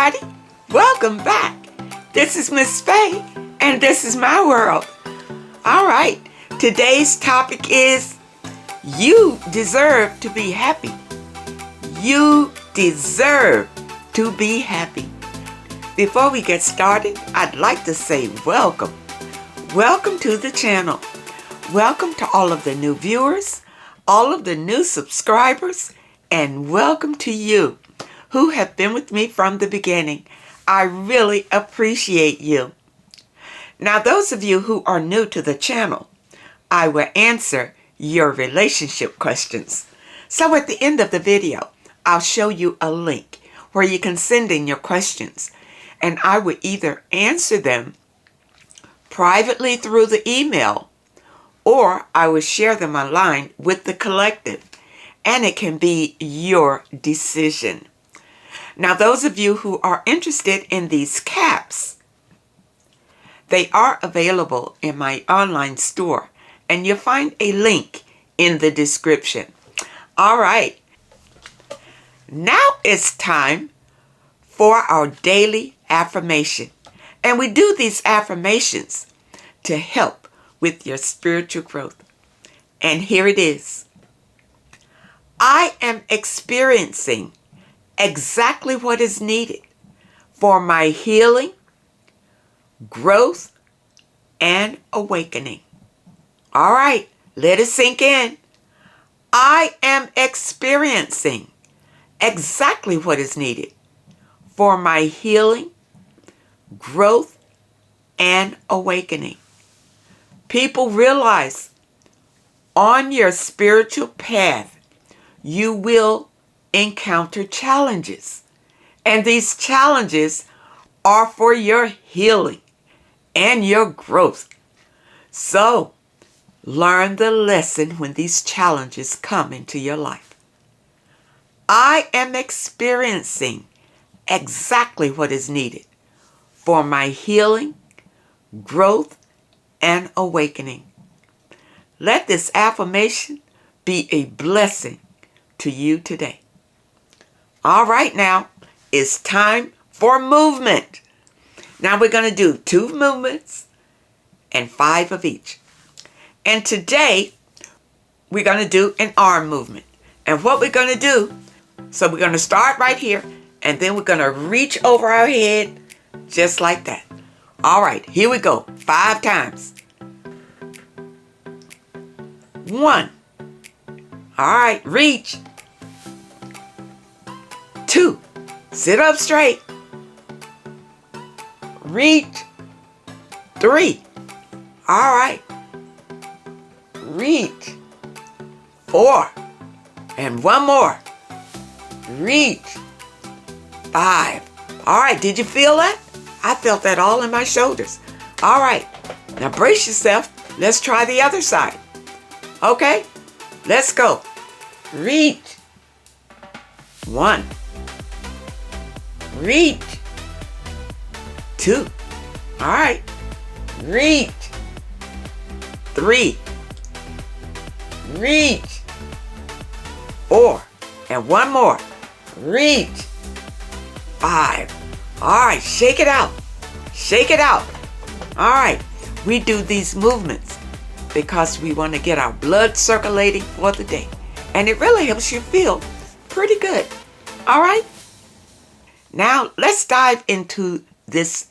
everybody. Welcome back. This is Miss Faye, and this is my world. All right, today's topic is you deserve to be happy. You deserve to be happy. Before we get started, I'd like to say welcome. Welcome to the channel. Welcome to all of the new viewers, all of the new subscribers, and welcome to you who have been with me from the beginning. I really appreciate you. Now, those of you who are new to the channel, I will answer your relationship questions. So at the end of the video, I'll show you a link where you can send in your questions, and I will either answer them privately through the email, or I will share them online with the collective, and it can be your decision. Now, those of you who are interested in these caps, they are available in my online store, and you'll find a link in the description. All right. Now it's time for our daily affirmation. And we do these affirmations to help with your spiritual growth. And here it is. I am experiencing exactly what is needed for my healing, growth, and awakening. All right, let it sink in. I am experiencing exactly what is needed for my healing, growth, and awakening. People, realize on your spiritual path, you will encounter challenges. And these challenges are for your healing and your growth. So, learn the lesson when these challenges come into your life. I am experiencing exactly what is needed for my healing, growth, and awakening. Let this affirmation be a blessing to you today. All right, now it's time for movement. Now we're going to do 2 movements and 5 of each. And today we're going to do an arm movement. And what we're going to do, so we're going to start right here, and then we're going to reach over our head just like that. All right, here we go. 5 times. 1. All right, reach. 2. Sit up straight. Reach. 3. All right. Reach. 4. And 1 more. Reach. 5. All right, did you feel that? I felt that all in my shoulders. All right, now brace yourself. Let's try the other side. Okay, let's go. Reach. 1. Reach. 2. All right. Reach. 3. Reach. 4. And 1 more. Reach. 5. All right, shake it out. Shake it out. All right, we do these movements because we want to get our blood circulating for the day. And it really helps you feel pretty good. All right? Now, let's dive into this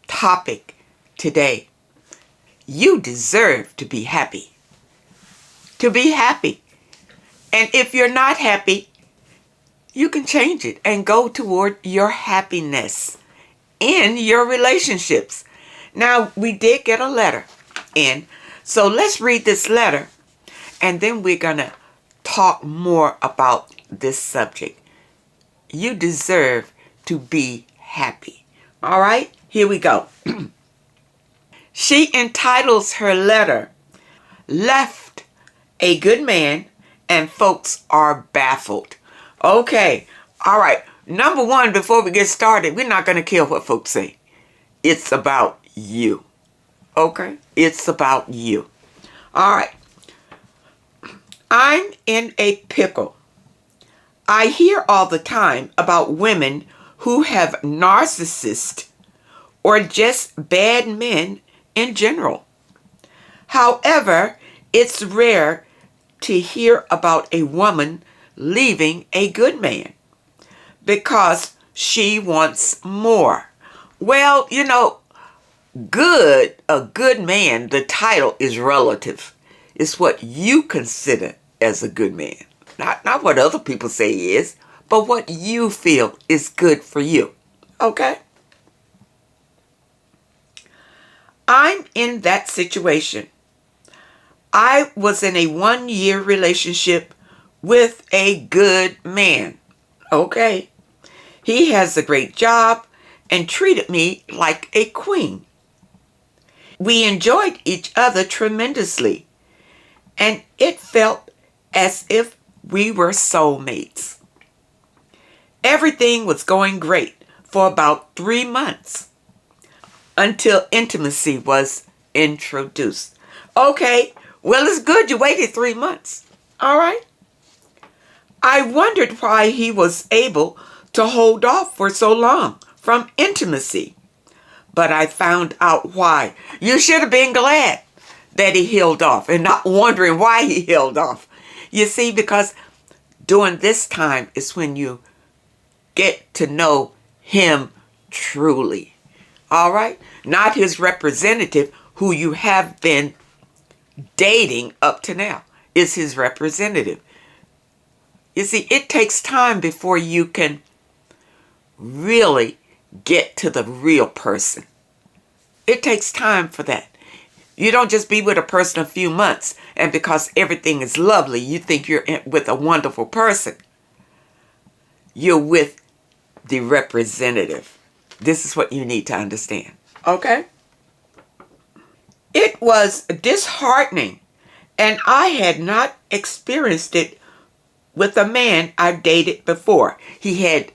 topic today. You deserve to be happy. To be happy. And if you're not happy, you can change it and go toward your happiness in your relationships. Now, we did get a letter in, so let's read this letter, and then we're going to talk more about this subject. You deserve to be happy. All right, here we go. She entitles her letter, Left a Good Man and Folks Are Baffled. Okay, all right. Number 1, before we get started, we're not going to care what folks say. It's about you. Okay? It's about you. All right. I'm in a pickle. I hear all the time about women who have narcissists or just bad men in general. However, it's rare to hear about a woman leaving a good man because she wants more. Well, a good man, the title is relative. It's what you consider as a good man. Not what other people say he is, but what you feel is good for you. Okay? I'm in that situation. I was in a 1-year relationship with a good man. Okay? He has a great job and treated me like a queen. We enjoyed each other tremendously, and it felt as if we were soulmates. Everything was going great for about 3 months until intimacy was introduced. Okay, well, it's good you waited 3 months. All right. I wondered why he was able to hold off for so long from intimacy. But I found out why. You should have been glad that he held off and not wondering why he held off. You see, because during this time is when you get to know him truly. All right? Not his representative who you have been dating up to now. Is his representative. You see, it takes time before you can really get to the real person. It takes time for that. You don't just be with a person a few months and because everything is lovely, you think you're with a wonderful person. You're with the representative. This is what you need to understand. Okay? It was disheartening, and I had not experienced it with a man I dated before. He had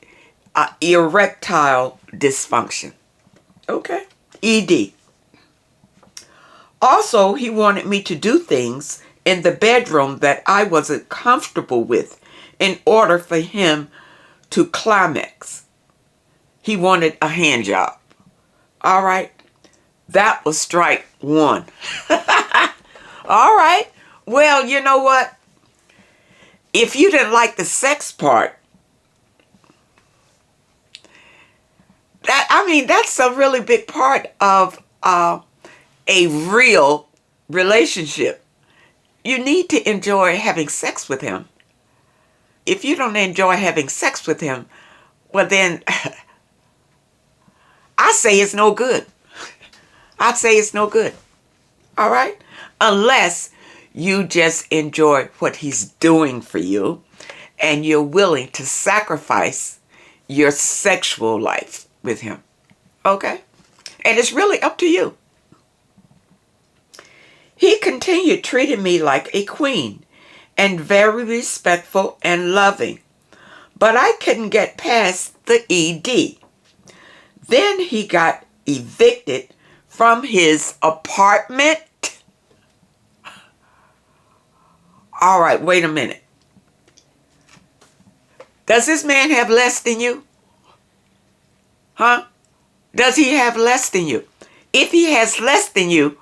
erectile dysfunction. Okay. ED. Also, he wanted me to do things in the bedroom that I wasn't comfortable with in order for him to climax. He wanted a hand job. All right. That was strike one. All right. Well, you know what? If you didn't like the sex part, that's a really big part of a real relationship. You need to enjoy having sex with him. If you don't enjoy having sex with him, well then, I say it's no good. I'd say it's no good. All right? Unless you just enjoy what he's doing for you and you're willing to sacrifice your sexual life with him. Okay? And it's really up to you. He continued treating me like a queen and very respectful and loving. But I couldn't get past the ED. Then he got evicted from his apartment. All right, wait a minute. Does this man have less than you? Huh? Does he have less than you? If he has less than you,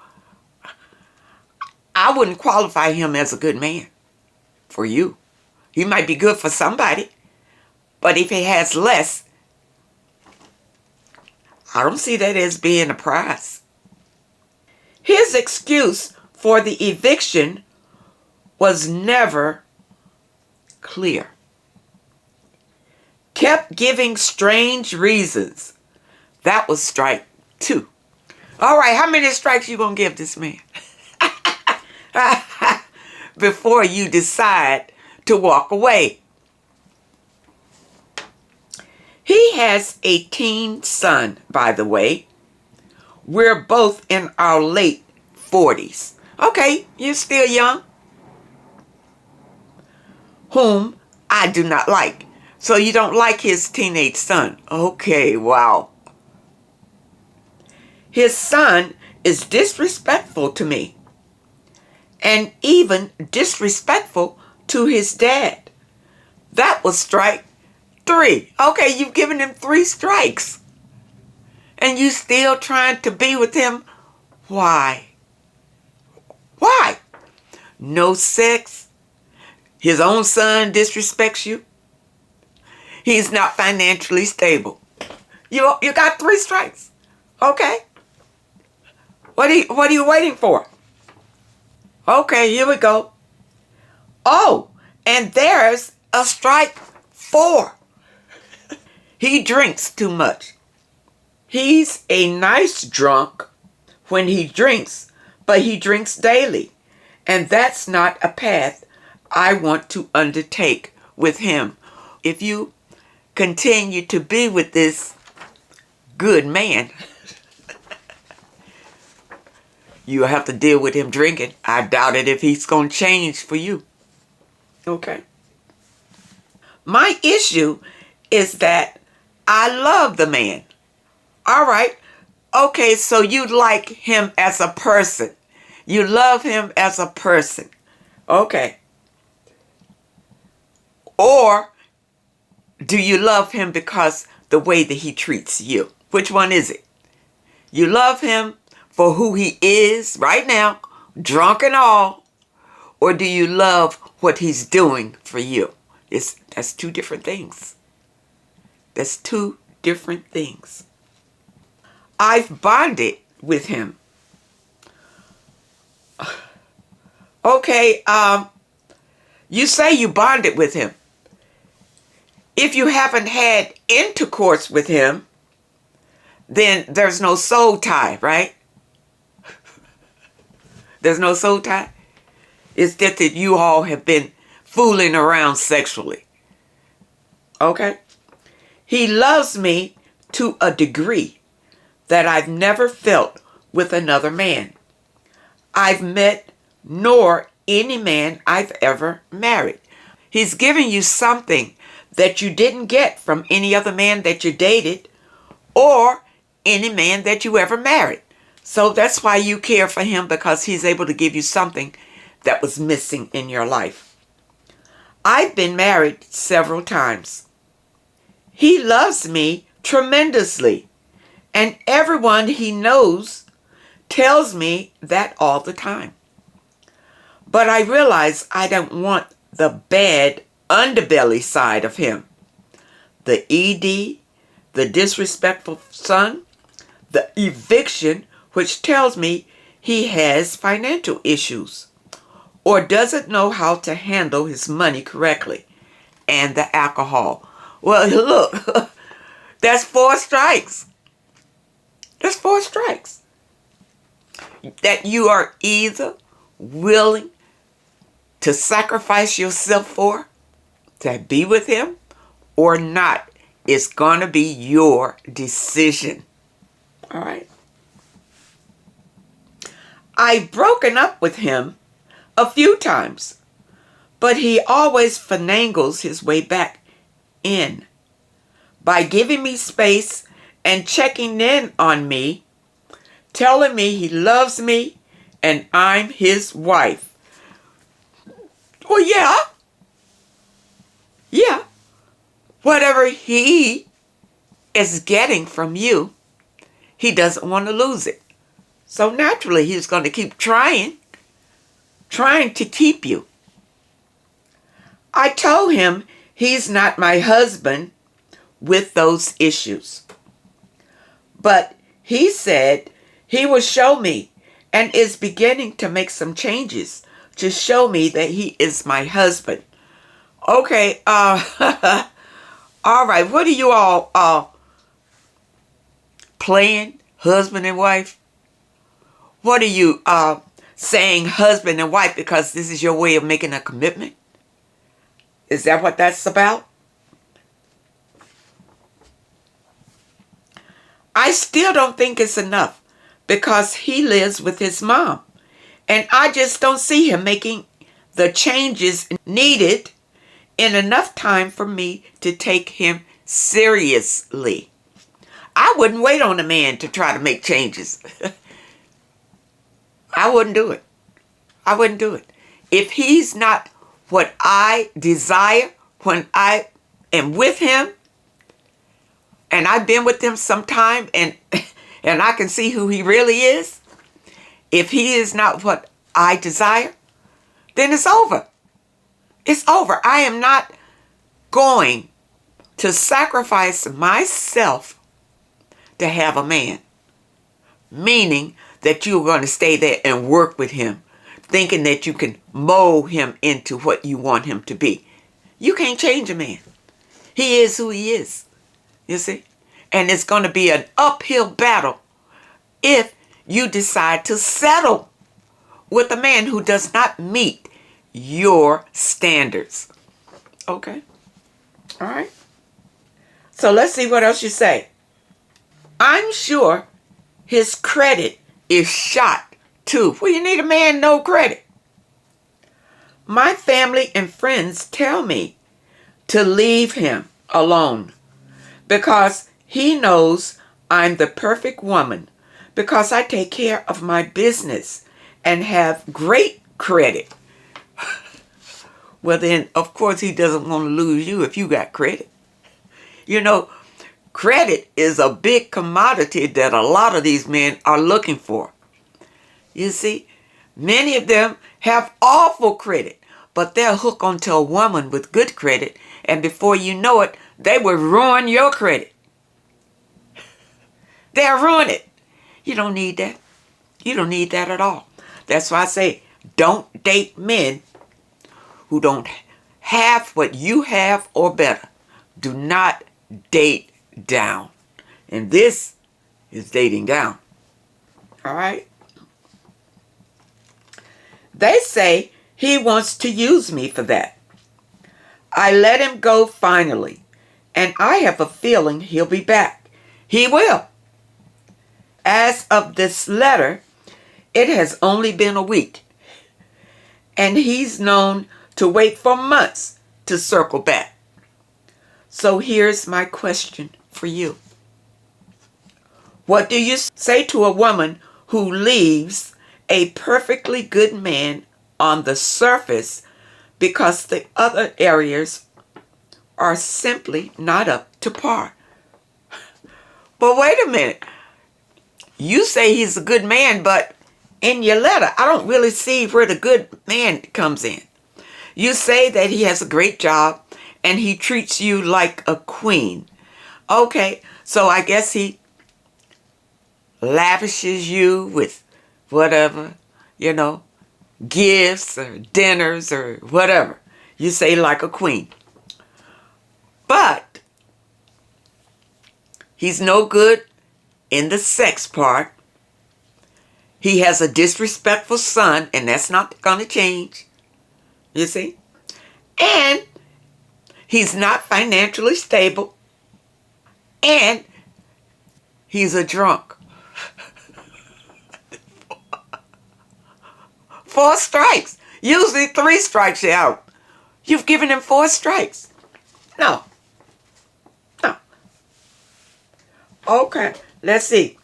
I wouldn't qualify him as a good man for you. He might be good for somebody, but if he has less, I don't see that as being a prize. His excuse for the eviction was never clear. Kept giving strange reasons. That was strike 2. All right, how many strikes you gonna give this man? Before you decide to walk away. He has a teen son, by the way. We're both in our late 40s. Okay, you're still young. Whom I do not like. So you don't like his teenage son. Okay, wow. His son is disrespectful to me. And even disrespectful to his dad. That was strike 3. Okay, you've given him 3 strikes. And you still trying to be with him. Why? Why? No sex. His own son disrespects you. He's not financially stable. You got 3 strikes. Okay. What are you waiting for? Okay, here we go. Oh, and there's a strike 4. He drinks too much. He's a nice drunk when he drinks, but he drinks daily. And that's not a path I want to undertake with him. If you continue to be with this good man, you have to deal with him drinking. I doubt it if he's going to change for you. Okay. My issue is that I love the man. All right. Okay, so you like him as a person. You love him as a person. Okay. Or do you love him because the way that he treats you? Which one is it? You love him for who he is right now, drunk and all, or do you love what he's doing for you? That's 2 different things. That's 2 different things. I've bonded with him. Okay, you say you bonded with him. If you haven't had intercourse with him, then there's no soul tie, right? There's no soul tie. It's just that you all have been fooling around sexually. Okay? He loves me to a degree that I've never felt with another man I've met, nor any man I've ever married. He's giving you something that you didn't get from any other man that you dated or any man that you ever married. So that's why you care for him, because he's able to give you something that was missing in your life. I've been married several times. He loves me tremendously, and everyone he knows tells me that all the time. But I realize I don't want the bad underbelly side of him. The ED, the disrespectful son, the eviction, which tells me he has financial issues or doesn't know how to handle his money correctly, and the alcohol. Well, look, that's 4 strikes. That's 4 strikes. That you are either willing to sacrifice yourself for, to be with him, or not. It's going to be your decision. All right. I've broken up with him a few times, but he always finagles his way back in by giving me space and checking in on me, telling me he loves me and I'm his wife. Well, yeah. Whatever he is getting from you, he doesn't want to lose it. So naturally, he's going to keep trying to keep you. I told him he's not my husband with those issues. But he said he will show me and is beginning to make some changes to show me that he is my husband. Okay, all right, what are you all playing, husband and wife? What are you saying husband and wife because this is your way of making a commitment? Is that what that's about? I still don't think it's enough because he lives with his mom. And I just don't see him making the changes needed in enough time for me to take him seriously. I wouldn't wait on a man to try to make changes. I wouldn't do it. I wouldn't do it. If he's not what I desire when I am with him, and I've been with him some time, and I can see who he really is, if he is not what I desire, then it's over. It's over. I am not going to sacrifice myself to have a man. Meaning that you're going to stay there and work with him, thinking that you can mold him into what you want him to be. You can't change a man. He is who he is, you see? And it's going to be an uphill battle if you decide to settle with a man who does not meet your standards. Okay? All right? So let's see what else you say. I'm sure his credit is shot too. Well, you need a man, no credit. My family and friends tell me to leave him alone because he knows I'm the perfect woman, because I take care of my business and have great credit. Well, then, of course, he doesn't want to lose you if you got credit. You know, credit is a big commodity that a lot of these men are looking for. You see, many of them have awful credit, but they'll hook onto a woman with good credit, and before you know it, they will ruin your credit. They'll ruin it. You don't need that. You don't need that at all. That's why I say, don't date men who don't have what you have or better. Do not date down. And this is dating down. All right? They say he wants to use me for that. I let him go finally, and I have a feeling he'll be back. He will. As of this letter, it has only been a week, and he's known to wait for months to circle back. So here's my question for you. What do you say to a woman who leaves a perfectly good man on the surface because the other areas are simply not up to par? But wait a minute. You say he's a good man, but in your letter, I don't really see where the good man comes in. You say that he has a great job and he treats you like a queen. Okay, so I guess he lavishes you with whatever, gifts or dinners or whatever. You say like a queen. But he's no good in the sex part. He has a disrespectful son, and that's not going to change. You see? And he's not financially stable. And he's a drunk. 4 strikes. Usually 3 strikes you out. You've given him 4 strikes. No. Okay, let's see.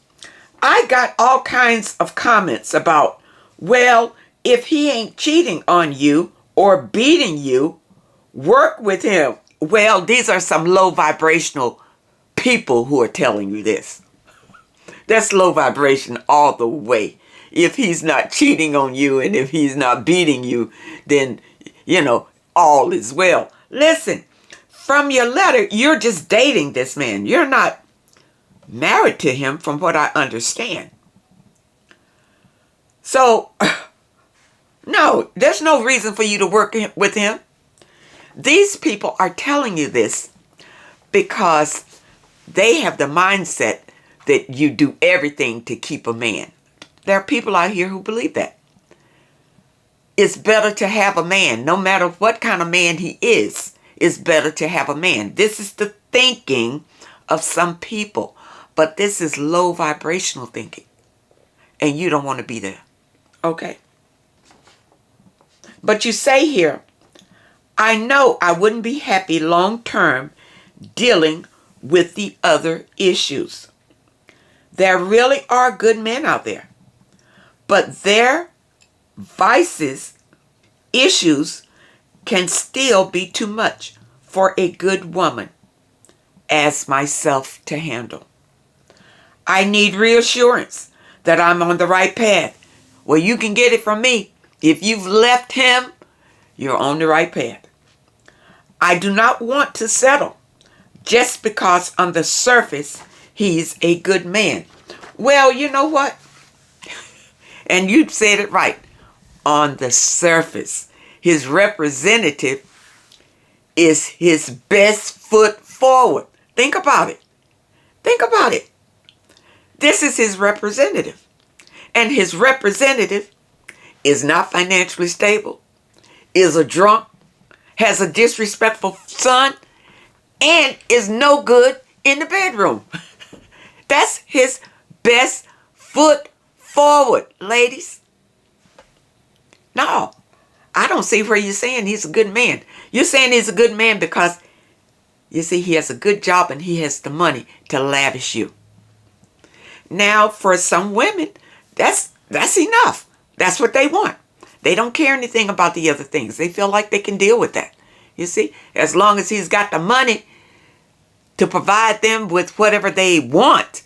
I got all kinds of comments about, well, if he ain't cheating on you or beating you, work with him. Well, these are some low vibrational people who are telling you this. That's low vibration all the way. If he's not cheating on you and if he's not beating you, then, all is well. Listen, from your letter, you're just dating this man. You're not married to him, from what I understand. So, no, there's no reason for you to work with him. These people are telling you this because they have the mindset that you do everything to keep a man. There are people out here who believe that. It's better to have a man, no matter what kind of man he is. It's better to have a man. This is the thinking of some people. But this is low vibrational thinking. And you don't want to be there. Okay? But you say here, I know I wouldn't be happy long term dealing with the other issues. There really are good men out there. But their vices, issues, can still be too much for a good woman as myself to handle. I need reassurance that I'm on the right path. Well, you can get it from me. If you've left him, you're on the right path. I do not want to settle just because on the surface he's a good man. Well, you know what? And you said it right. On the surface, his representative is his best foot forward. Think about it. Think about it. This is his representative. And his representative is not financially stable, is a drunk, has a disrespectful son, and is no good in the bedroom. That's his best foot forward, ladies. No, I don't see where you're saying he's a good man. You're saying he's a good man because, you see, he has a good job and he has the money to lavish you. Now, for some women, that's enough. That's what they want. They don't care anything about the other things. They feel like they can deal with that. You see, as long as he's got the money to provide them with whatever they want,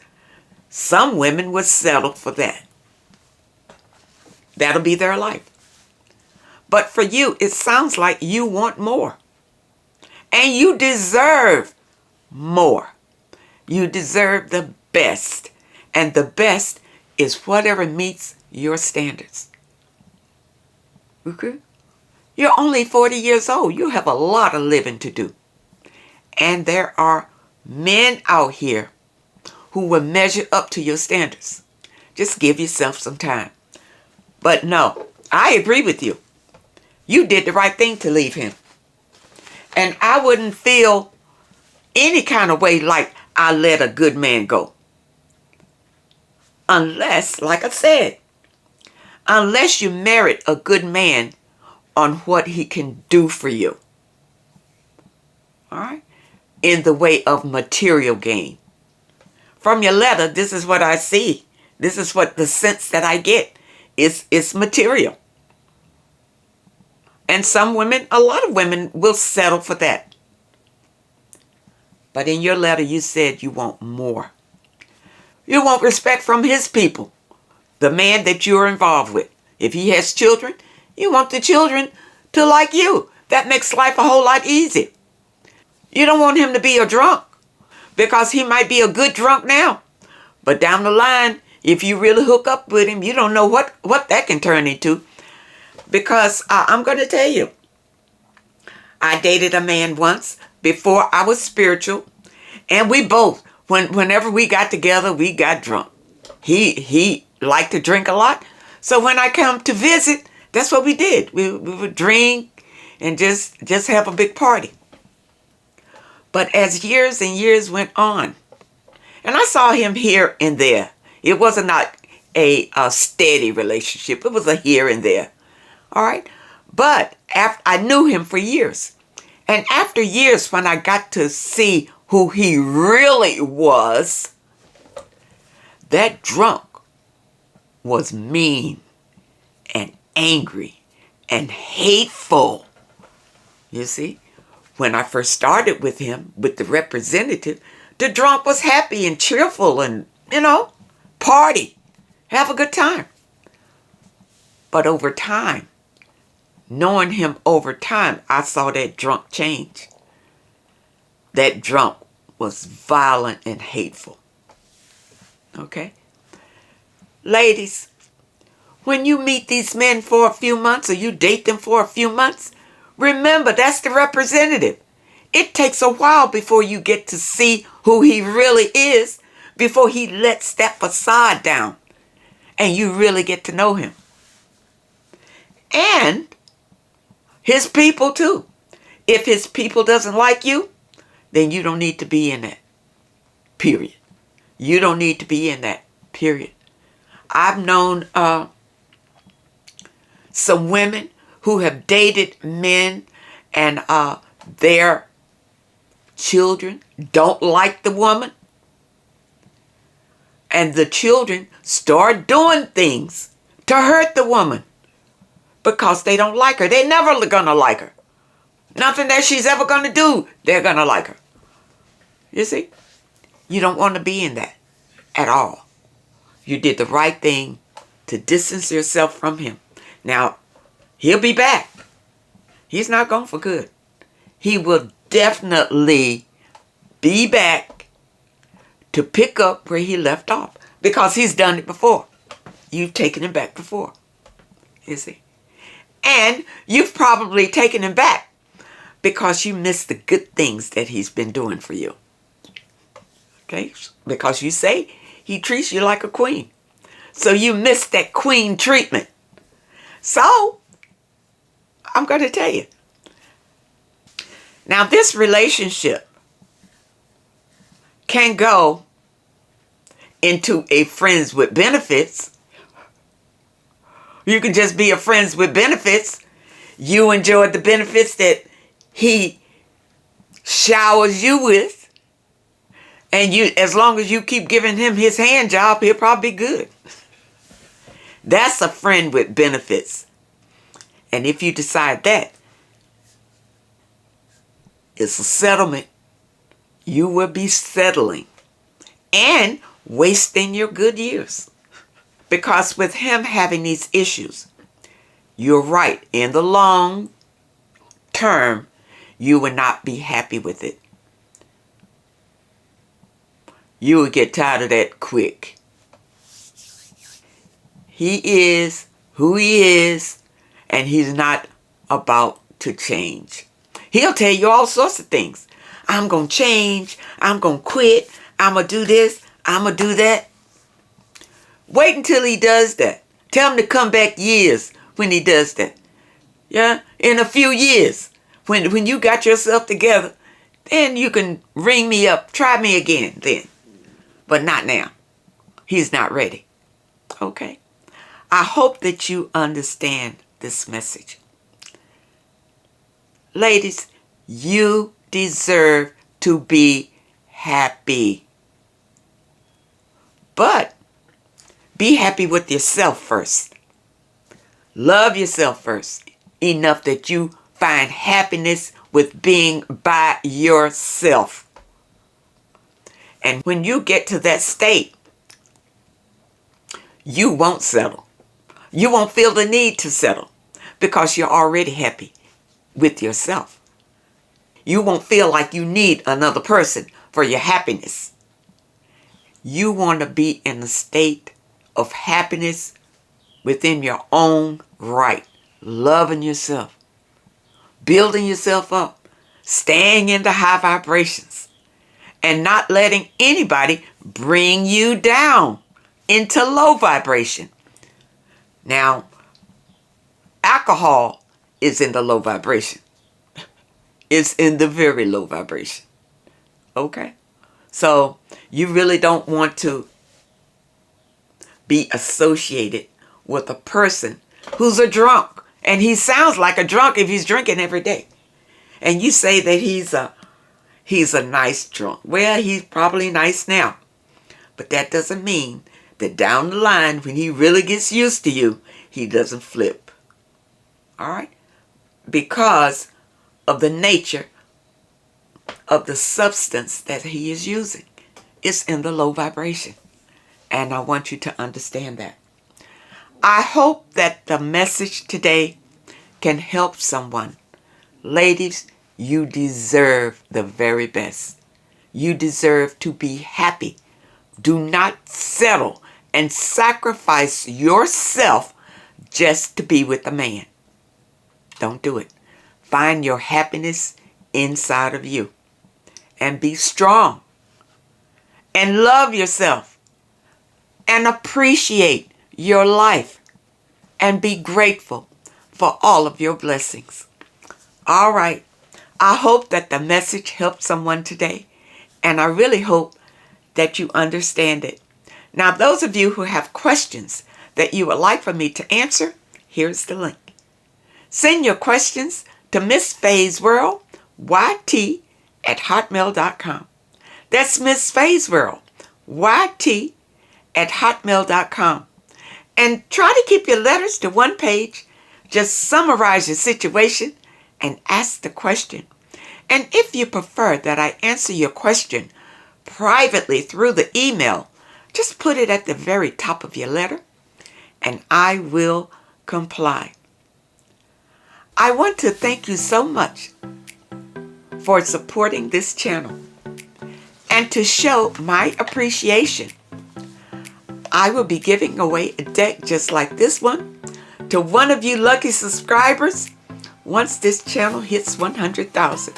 some women would settle for that. That'll be their life. But for you, it sounds like you want more. And you deserve more. You deserve the best. And the best is whatever meets your standards. Okay? You're only 40 years old. You have a lot of living to do. And there are men out here who will measure up to your standards. Just give yourself some time. But no, I agree with you. You did the right thing to leave him. And I wouldn't feel any kind of way like I let a good man go. Unless, like I said, unless you merit a good man on what he can do for you. All right? In the way of material gain. From your letter, this is what I see. This is what the sense that I get. It's material. And some women, a lot of women will settle for that. But in your letter, you said you want more. You want respect from his people, the man that you're involved with. If he has children, you want the children to like you. That makes life a whole lot easier. You don't want him to be a drunk because he might be a good drunk now. But down the line, if you really hook up with him, you don't know what that can turn into. Because I'm going to tell you, I dated a man once before I was spiritual. And we both, whenever we got together, we got drunk. He liked to drink a lot. So when I come to visit, that's what we did. We would drink and just have a big party. But as years and years went on, and I saw him here and there. It wasn't not a steady relationship. It was a here and there. All right. But I knew him for years. And after years, when I got to see who he really was, that drunk was mean and angry and hateful. You see, when I first started with him, with the representative, the drunk was happy and cheerful and, party, have a good time. But over time, knowing him over time, I saw that drunk change. That drunk was violent and hateful. Okay? Ladies, when you meet these men for a few months or you date them for a few months, remember that's the representative. It takes a while before you get to see who he really is, before he lets that facade down and you really get to know him. And his people too. If his people doesn't like you, then you don't need to be in that. Period. You don't need to be in that. Period. I've known some women who have dated men and their children don't like the woman. And the children start doing things to hurt the woman because they don't like her. They're never going to like her. Nothing that she's ever going to do, they're going to like her. You see? You don't want to be in that at all. You did the right thing to distance yourself from him. Now, he'll be back. He's not gone for good. He will definitely be back to pick up where he left off, because he's done it before. You've taken him back before. You see? And you've probably taken him back because you missed the good things that he's been doing for you. Okay? Because you say he treats you like a queen. So you missed that queen treatment. So, I'm going to tell you. Now, this relationship can go into a friends with benefits. You can just be a friends with benefits. You enjoy the benefits that he showers you with. And you, as long as you keep giving him his hand job, he'll probably be good. That's a friend with benefits. And if you decide that, it's a settlement. You will be settling and wasting your good years. Because with him having these issues, you're right. In the long term, you will not be happy with it. You will get tired of that quick. He is who he is, and he's not about to change. He'll tell you all sorts of things. I'm going to change. I'm going to quit. I'm going to do this. I'm going to do that. Wait until he does that. Tell him to come back years when he does that. Yeah? In a few years, when you got yourself together, then you can ring me up. Try me again then. But not now. He's not ready. Okay? I hope that you understand this message. Ladies, you deserve to be happy. But be happy with yourself first. Love yourself first. Enough that you find happiness with being by yourself. And when you get to that state, you won't settle. You won't feel the need to settle because you're already happy with yourself. You won't feel like you need another person for your happiness. You want to be in a state of happiness within your own right. Loving yourself. Building yourself up. Staying in the high vibrations. And not letting anybody bring you down into low vibration. Now, alcohol is in the low vibration. It's in the very low vibration. Okay? So, you really don't want to be associated with a person who's a drunk. And he sounds like a drunk if he's drinking every day. And you say that he's a nice drunk. Well, he's probably nice now. But that doesn't mean that down the line, when he really gets used to you, he doesn't flip. All right? Because of the nature of the substance that he is using. It's in the low vibration. And I want you to understand that. I hope that the message today can help someone. Ladies, you deserve the very best. You deserve to be happy. Do not settle and sacrifice yourself just to be with a man. Don't do it. Find your happiness inside of you. And be strong. And love yourself. And appreciate your life. And be grateful for all of your blessings. All right. I hope that the message helped someone today. And I really hope that you understand it. Now, those of you who have questions that you would like for me to answer, here's the link. Send your questions to Miss Faye's World, YT@hotmail.com. That's Miss Faye's World, YT@hotmail.com. And try to keep your letters to one page. Just summarize your situation and ask the question. And if you prefer that I answer your question privately through the email, just put it at the very top of your letter, and I will comply. I want to thank you so much for supporting this channel. And to show my appreciation, I will be giving away a deck just like this one to one of you lucky subscribers once this channel hits 100,000.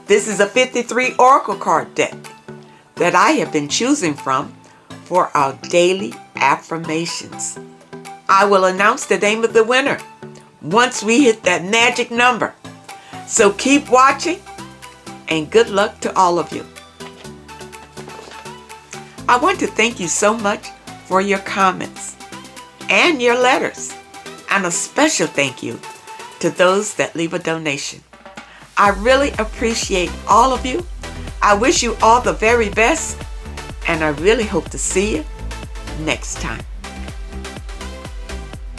This is a 53 Oracle card deck that I have been choosing from for our daily affirmations. I will announce the name of the winner once we hit that magic number. So keep watching, and good luck to all of you. I want to thank you so much for your comments and your letters, and a special thank you to those that leave a donation. I really appreciate all of you. I wish you all the very best, and I really hope to see you next time.